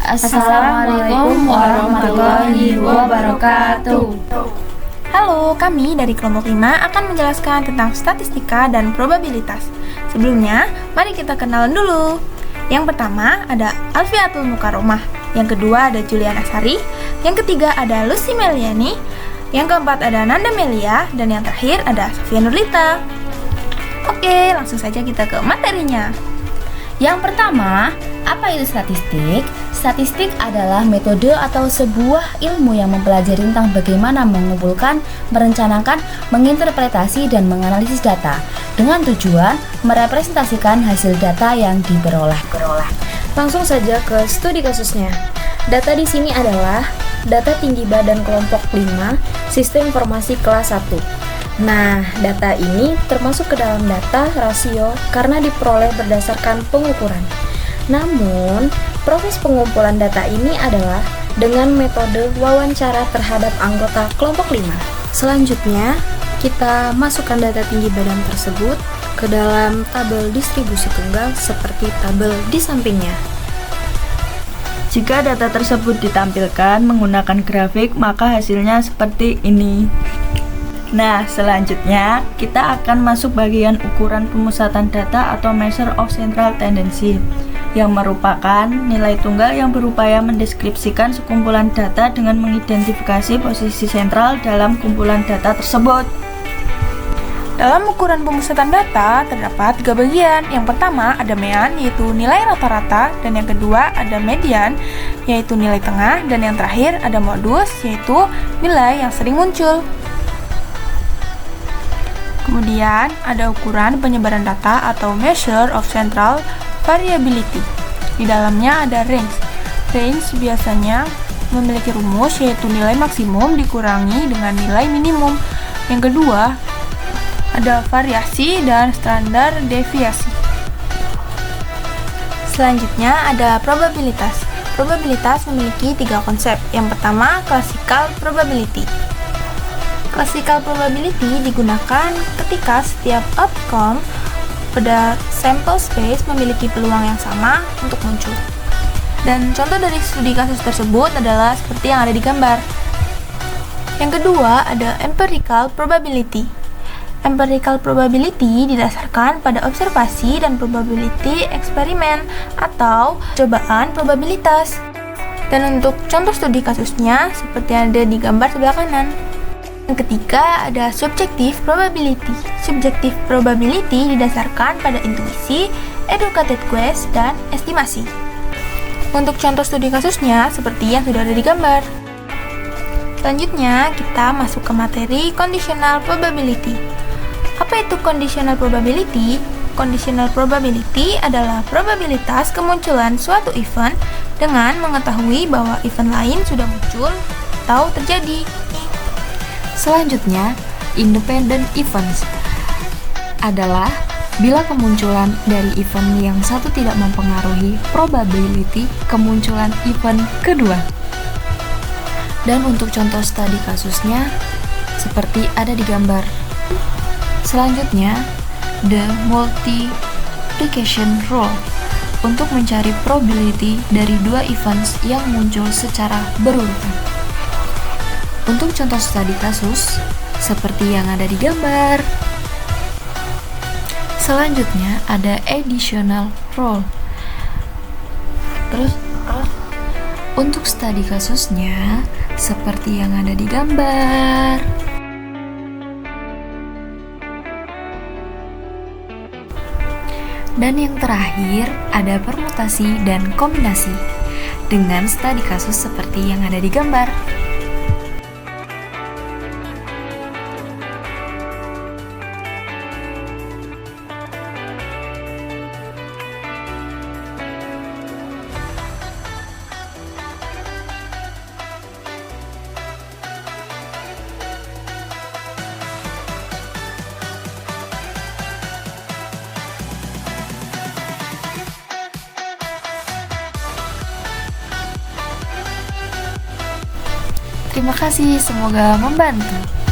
Assalamualaikum warahmatullahi wabarakatuh. Halo, kami dari kelompok 5 akan menjelaskan tentang statistika dan probabilitas. Sebelumnya, mari kita kenalan dulu. Yang pertama ada Alfiatul Mukaromah, yang kedua ada Julian Asari, yang ketiga ada Lucy Meliani, yang keempat ada Nanda Melia, dan yang terakhir ada Sofia Nurlita. Oke, langsung saja kita ke materinya. Yang pertama, apa itu statistik? Statistik adalah metode atau sebuah ilmu yang mempelajari tentang bagaimana mengumpulkan, merencanakan, menginterpretasi, dan menganalisis data dengan tujuan merepresentasikan hasil data yang diperoleh. Langsung saja ke studi kasusnya. Data di sini adalah data tinggi badan kelompok 5, sistem informasi kelas 1. Nah, data ini termasuk ke dalam data rasio karena diperoleh berdasarkan pengukuran. Namun, proses pengumpulan data ini adalah dengan metode wawancara terhadap anggota kelompok 5. Selanjutnya, kita masukkan data tinggi badan tersebut ke dalam tabel distribusi tunggal seperti tabel di sampingnya. Jika data tersebut ditampilkan menggunakan grafik, maka hasilnya seperti ini. Nah, selanjutnya kita akan masuk bagian ukuran pemusatan data atau measure of central tendency, yang merupakan nilai tunggal yang berupaya mendeskripsikan sekumpulan data dengan mengidentifikasi posisi sentral dalam kumpulan data tersebut. Dalam ukuran pemusatan data terdapat 3 bagian. Yang pertama ada mean, yaitu nilai rata-rata, dan yang kedua ada median, yaitu nilai tengah, dan yang terakhir ada modus, yaitu nilai yang sering muncul. Kemudian ada ukuran penyebaran data atau measure of central variability. Di dalamnya ada range. Range biasanya memiliki rumus, yaitu nilai maksimum dikurangi dengan nilai minimum. Yang kedua ada variasi dan standar deviasi. Selanjutnya ada probabilitas. Probabilitas memiliki 3 konsep. Yang pertama, classical probability. Classical probability digunakan ketika setiap outcome pada sampel space memiliki peluang yang sama untuk muncul. Dan contoh dari studi kasus tersebut adalah seperti yang ada di gambar. Yang kedua ada empirical probability. Empirical probability didasarkan pada observasi dan probability eksperimen atau cobaan probabilitas. Dan untuk contoh studi kasusnya seperti yang ada di gambar sebelah kanan. Yang ketiga ada subjective probability. Subjective probability didasarkan pada intuisi, educated guess, dan estimasi. Untuk contoh studi kasusnya seperti yang sudah ada di gambar. Selanjutnya kita masuk ke materi conditional probability. Apa itu conditional probability? Conditional probability adalah probabilitas kemunculan suatu event dengan mengetahui bahwa event lain sudah muncul atau terjadi. Selanjutnya, independent events adalah bila kemunculan dari event yang satu tidak mempengaruhi probability kemunculan event kedua. Dan untuk contoh studi kasusnya seperti ada di gambar. Selanjutnya, the multiplication rule untuk mencari probability dari 2 events yang muncul secara berurutan. Untuk contoh studi kasus seperti yang ada di gambar. Selanjutnya ada additional rule. Terus untuk studi kasusnya seperti yang ada di gambar. Dan yang terakhir ada permutasi dan kombinasi dengan studi kasus seperti yang ada di gambar. Terima kasih, semoga membantu.